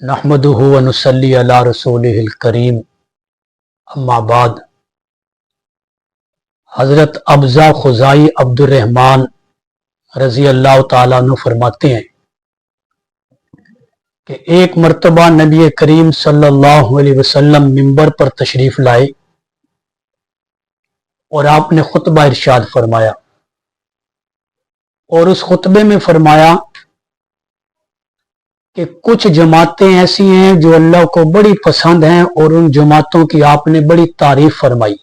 नहमदुहु व नुसल्ली अला रसूलिहिल करीम। अम्मा बाद। हज़रत अब्ज़ा खुज़ाई अब्दुर्रहमान रज़ी अल्लाह ताला अन्हु फरमाते हैं कि एक मर्तबा नबी करीम सल्लल्लाहु अलैहि वसल्लम मिंबर पर तशरीफ़ लाए और आपने खुतबा इरशाद फरमाया और उस खुतबे में फरमाया कि कुछ जमातें ऐसी हैं जो अल्लाह को बड़ी पसंद हैं और उन जमातों की आपने बड़ी तारीफ फरमाई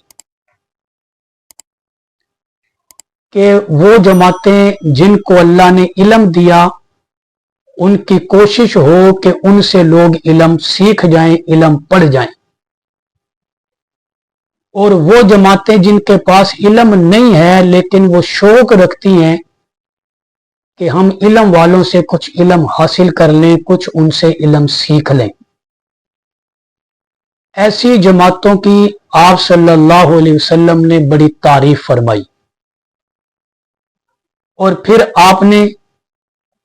कि वो जमातें जिनको अल्लाह ने इल्म दिया उनकी कोशिश हो कि उनसे लोग इल्म सीख जाएं, इल्म पढ़ जाएं, और वो जमातें जिनके पास इल्म नहीं है लेकिन वो शौक रखती हैं कि हम इल्म वालों से कुछ इल्म हासिल कर लें, कुछ उनसे इल्म सीख लें। ऐसी जमातों की आप सल्लल्लाहु अलैहि वसल्लम ने बड़ी तारीफ फरमाई और फिर आपने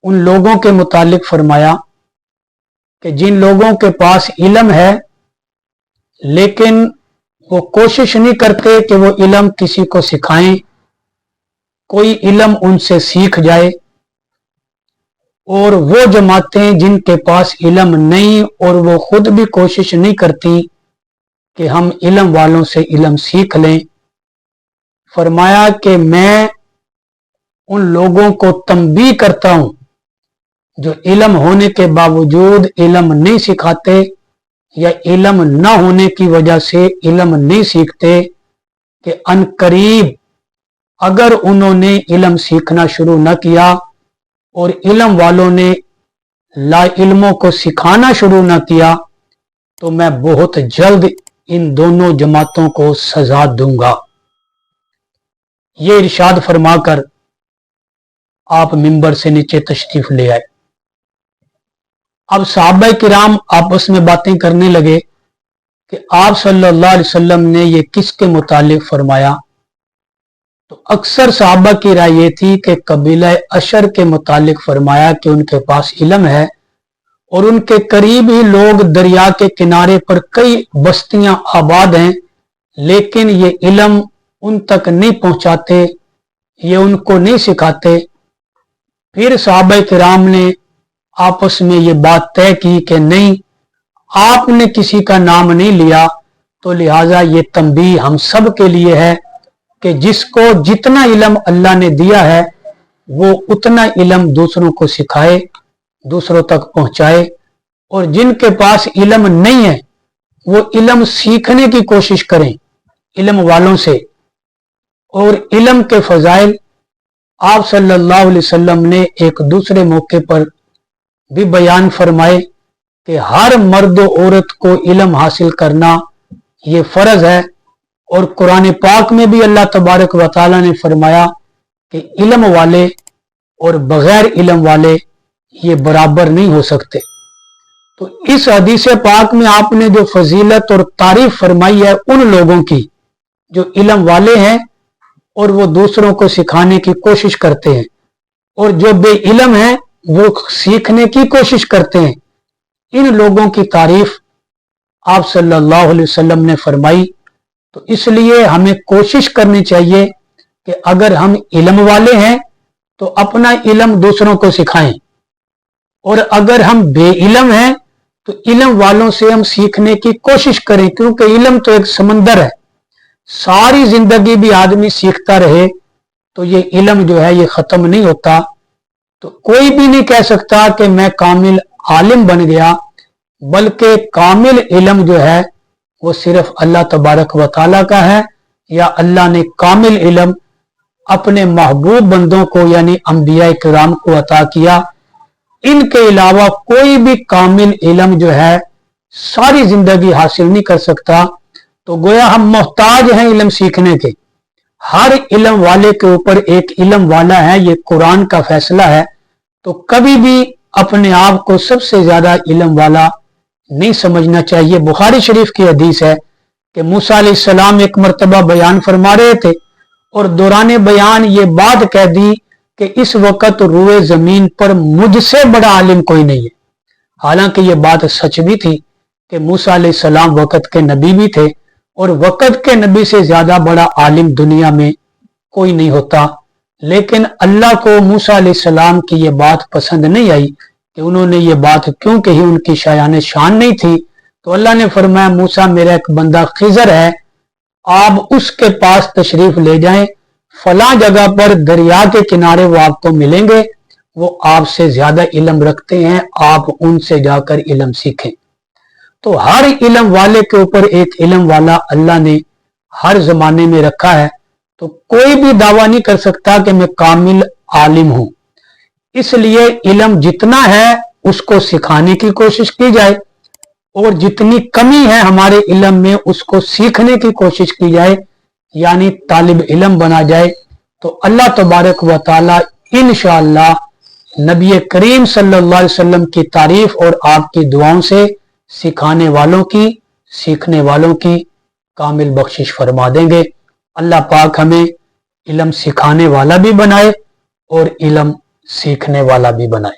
उन लोगों के मुतालिक फरमाया कि जिन लोगों के पास इल्म है लेकिन वो कोशिश नहीं करते कि वो इल्म किसी को सिखाएं, कोई इल्म उनसे सीख जाए, और वो जमातें जिनके पास इल्म नहीं और वो खुद भी कोशिश नहीं करती कि हम इल्म वालों से इल्म सीख लें, फरमाया कि मैं उन लोगों को तंबीह करता हूं जो इल्म होने के बावजूद इल्म नहीं सिखाते या इल्म न होने की वजह से इल्म नहीं सीखते कि अनकरीब अगर उन्होंने इल्म सीखना शुरू न किया और इल्म वालों ने ला इल्मों को सिखाना शुरू न किया तो मैं बहुत जल्द इन दोनों जमातों को सजा दूंगा। ये इरशाद फरमाकर आप मिंबर से नीचे तशरीफ ले आए। अब सहाबा किराम आपस में बातें करने लगे कि आप सल्लल्लाहु अलैहि वसल्लम ने ये किसके मुतालिक फरमाया। तो अक्सर सहाबा की राय ये थी कि कबीला अशर के मुतालिक फरमाया कि उनके पास इल्म है और उनके करीब ही लोग दरिया के किनारे पर कई बस्तियां आबाद हैं, लेकिन ये इल्म उन तक नहीं पहुंचाते, ये उनको नहीं सिखाते। फिर सहाबा किराम ने आपस में ये बात तय की कि नहीं, आपने किसी का नाम नहीं लिया तो लिहाजा ये तंबीह हम सब के लिए है कि जिसको जितना इल्म अल्लाह ने दिया है वो उतना इल्म दूसरों को सिखाए, दूसरों तक पहुंचाए, और जिनके पास इल्म नहीं है वो इल्म सीखने की कोशिश करें इल्म वालों से। और इल्म के फजाइल आप सल्लल्लाहु अलैहि वसल्लम ने एक दूसरे मौके पर भी बयान फरमाए कि हर मर्द औरत को इल्म हासिल करना ये फर्ज है, और कुरान पाक में भी अल्लाह तबारक व तआला ने फरमाया कि इल्म वाले और बगैर इल्म वाले ये बराबर नहीं हो सकते। तो इस हदीस पाक में आपने जो फजीलत और तारीफ फरमाई है उन लोगों की जो इल्म वाले हैं और वो दूसरों को सिखाने की कोशिश करते हैं, और जो बेइल्म है वो सीखने की कोशिश करते हैं, इन लोगों की तारीफ आप सल्लल्लाहु अलैहि वसल्लम ने फरमाई। तो इसलिए हमें कोशिश करनी चाहिए कि अगर हम इल्म वाले हैं तो अपना इल्म दूसरों को सिखाएं, और अगर हम बेइल्म हैं तो इल्म वालों से हम सीखने की कोशिश करें, क्योंकि इल्म तो एक समंदर है, सारी जिंदगी भी आदमी सीखता रहे तो ये इल्म जो है ये खत्म नहीं होता। तो कोई भी नहीं कह सकता कि मैं कामिल आलिम बन गया, बल्कि कामिल इल्म जो है वो सिर्फ अल्लाह तबारक व तआला का है, या अल्लाह ने कामिल इल्म अपने महबूब बंदों को यानी अंबिया किराम को अता किया। इनके अलावा कोई भी कामिल इल्म जो है सारी जिंदगी हासिल नहीं कर सकता। तो गोया हम मोहताज हैं इल्म सीखने के। हर इल्म वाले के ऊपर एक इल्म वाला है, ये कुरान का फैसला है। तो कभी भी अपने आप को सबसे ज्यादा इल्म वाला नहीं समझना चाहिए। बुखारी शरीफ की हदीस है कि मूसा अलैहिस्सलाम एक मर्तबा बयान फरमा रहे थे और दौरान बयान ये बात कह दी कि इस वक्त रूए जमीन पर मुझसे बड़ा आलिम कोई नहीं है। हालांकि ये बात सच भी थी कि मूसा अलैहिस्सलाम वक़्त के नबी भी थे और वक़्त के नबी से ज्यादा बड़ा आलिम दुनिया में कोई नहीं होता। लेकिन अल्लाह को मूसा अलैहिस्सलाम की ये बात पसंद नहीं आई कि उन्होंने ये बात क्यों कही, उनकी शायान शान नहीं थी। तो अल्लाह ने फरमाया, मूसा मेरा एक बंदा खिजर है, आप उसके पास तशरीफ ले जाएं, फला जगह पर दरिया के किनारे वो आपको मिलेंगे, वो आपसे ज्यादा इल्म रखते हैं, आप उनसे जाकर इल्म सीखें। तो हर इल्म वाले के ऊपर एक इल्म वाला अल्लाह ने हर जमाने में रखा है। तो कोई भी दावा नहीं कर सकता कि मैं कामिल आलिम हूं। इसलिए इल्म जितना है उसको सिखाने की कोशिश की जाए और जितनी कमी है हमारे इल्म में उसको सीखने की कोशिश की जाए, यानी तालिब इल्म बना जाए। तो अल्लाह तबारक व तआला इंशाअल्लाह नबी करीम सल्लल्लाहु अलैहि वसल्लम की तारीफ और आपकी दुआओं से सिखाने वालों की, सीखने वालों की कामिल बख्शिश फरमा देंगे। अल्लाह पाक हमें इल्म सिखाने वाला भी बनाए और इल्म सीखने वाला भी बनाए।